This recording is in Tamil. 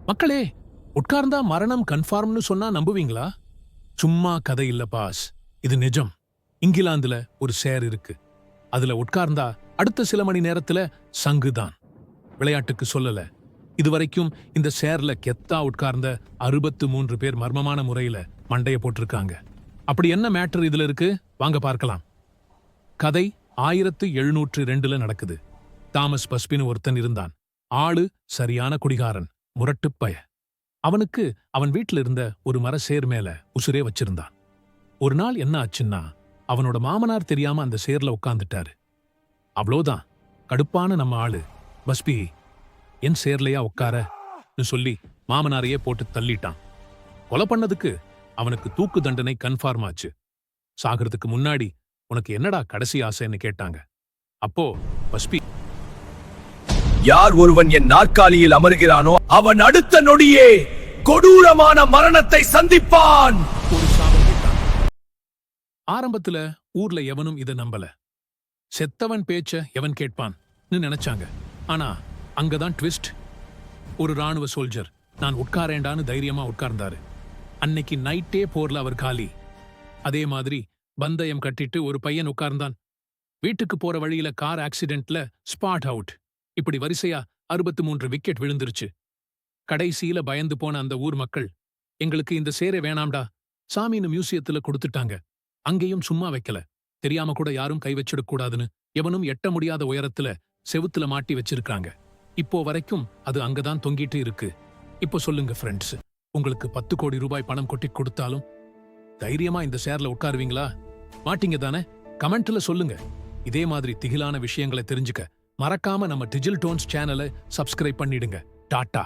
மக்களே, உட்கார்ந்தா மரணம் கன்ஃபார்ம்னு சொன்னா நம்புவீங்களா? சும்மா கதை இல்ல பாஸ், இது நிஜம். இங்கிலாந்துல ஒரு சேர் இருக்கு. அதுல உட்கார்ந்தா அடுத்த சில மணி நேரத்துல சங்குதான். விளையாட்டுக்கு சொல்லல, இதுவரைக்கும் இந்த சேர்ல கெத்தா உட்கார்ந்த 63 பேர் மர்மமான முறையில மண்டைய போட்டிருக்காங்க. அப்படி என்ன மேட்டர் இதுல இருக்கு, வாங்க பார்க்கலாம். கதை 1702 நடக்குது. தாமஸ் பஸ்பின்னு ஒருத்தன் இருந்தான். ஆளு சரியான குடிகாரன், முரட்டுப்பய. அவனுக்கு அவன் வீட்டுல இருந்த ஒரு மர சேர் மேல உசுரே வச்சிருந்தான். ஒரு நாள் என்ன ஆச்சுன்னா, அவனோட மாமனார் தெரியாம அந்த சேர்ல உட்கார்ந்துட்டாரு. அவ்வளோதான், கடுப்பான நம்ம ஆளு பஸ்பி, என் சேர்லையா உட்காரன்னு சொல்லி மாமனாரையே போட்டு தள்ளிட்டான். கொலை பண்ணதுக்கு அவனுக்கு தூக்கு தண்டனை கன்ஃபார்ம் ஆச்சு. சாகிறதுக்கு முன்னாடி உனக்கு என்னடா கடைசி ஆசைன்னு கேட்டாங்க. அப்போ பஸ்பி, யார் ஒருவன் என் நாற்காலியில் அமர்கிறானோ அவன் அடுத்த நொடியே கொடூரமான மரணத்தை சந்திப்பான். ஒரு சாபம் விட்டான். ஆரம்பத்துல ஊர்ல எவனும் இதை நம்பல. செத்தவன் பேச்ச எவன் கேட்பான்னு நினைச்சாங்க. ஆனா அங்கதான் ட்விஸ்ட். ஒரு ராணுவ சோல்ஜர் நான் உட்காரேண்டான்னு தைரியமா உட்கார்ந்தாரு. அன்னைக்கு நைட்டே போர்ல அவர் காலி. அதே மாதிரி பந்தயம் கட்டிட்டு ஒரு பையன் உட்கார்ந்தான். வீட்டுக்கு போற வழியில கார் ஆக்சிடென்ட்ல ஸ்பாட் அவுட். இப்படி வரிசையா 63 விக்கெட் விழுந்துருச்சு. கடைசியில பயந்து போன அந்த ஊர் மக்கள், எங்களுக்கு இந்த சேரே வேணாம்டா, சாமின்னு மியூசியத்துல கொடுத்துட்டாங்க. அங்கேயும் சும்மா வைக்கல, தெரியாம கூட யாரும் கை வச்சிடக் கூடாதுன்னு எவனும் எட்ட முடியாத உயரத்துல செவுத்துல மாட்டி வச்சிருக்காங்க. இப்போ வரைக்கும் அது அங்கதான் தொங்கிட்டு இருக்கு. இப்போ சொல்லுங்க ஃப்ரெண்ட்ஸ், உங்களுக்கு 10 கோடி ரூபாய் பணம் கொட்டி கொடுத்தாலும் தைரியமா இந்த சேர்ல உட்காருவீங்களா? மாட்டீங்க தானே? கமெண்ட்ல சொல்லுங்க. இதே மாதிரி திகிலான விஷயங்களை தெரிஞ்சுக்க மறக்காம நம்ம டிஜிட்டல் டோன்ஸ் சேனலை சப்ஸ்கிரைப் பண்ணிடுங்க. டாட்டா.